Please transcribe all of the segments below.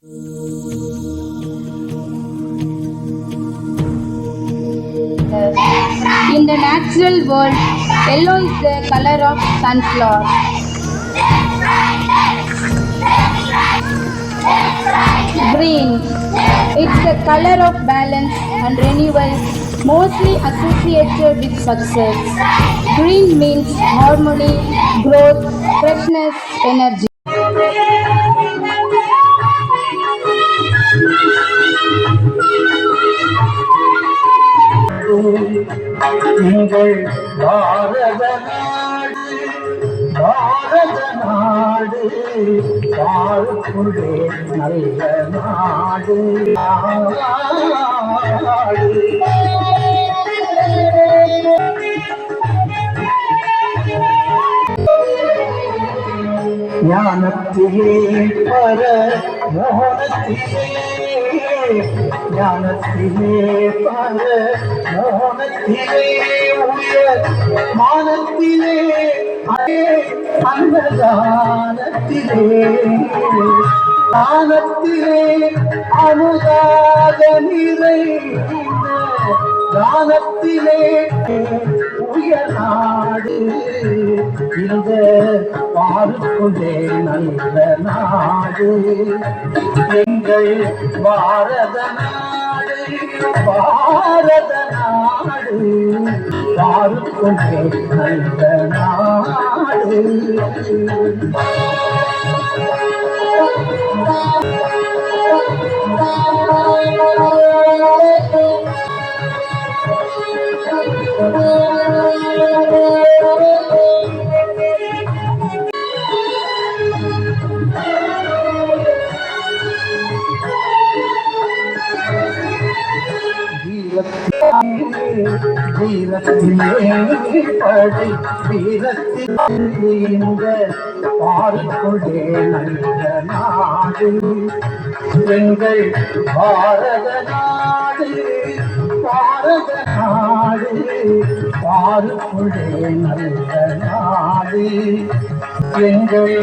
In the natural world, yellow is the color of sunflower. Green, it's the color of balance and renewal, mostly associated with success. Green means harmony, growth, freshness, energy. எங்கள் பாரத நாடு, பாரத நாடு, வாழ்வுடைய நல்ல நாடு. ஞானத்திலே பர மோகனத்திலே, ஞானத்திலே பர மோகனத்திலே, உயர் மானத்திலே அன்னதானத்திலே, தானத்திலே அனுராக நிறைந்த தானத்திலே உயர் நாடு. இந்த பாருக்குள்ளே நல்ல நாடு எங்கள் பாரத நாடு, பாரத நாடு, பாருக்குள்ளே நல்ல நாடு. வீரத்திலே படை வீரத்தில் இந்த பாருக்குள்ளே நல்ல நாடு எங்கள் பாரத நாடு, பாரத நாடு, பாருக்குள்ளே நல்ல நாடு எங்கள்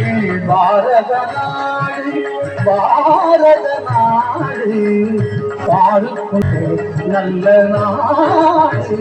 பாரத நாடு, பாரத நாடு, பாருக்குள்ளே நல்ல நாடு.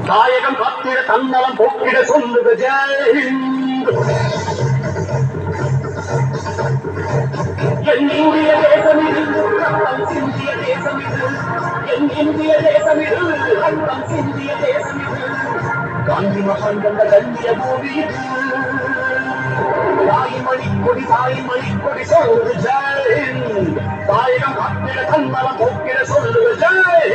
தாயகம் காத்திட தன்னலம் போக்கிட சொல்லுக ஜெயஹிந்த். என் இந்திய தேசமிது ரத்தம் சிந்திய தேசமிது, என் இந்திய தேசமிது ரத்தம் சிந்திய தேசமிது, காந்தி மகன் கண்ட கண்ணிய பூமி இது. தாய்மொழி கொடி, தாய்மொழி கொடி சொல்லுக ஜெயஹிந்த். தாயகம் காத்திட தன்னலம் போக்கிட சொல்லுக ஜெயஹிந்த்.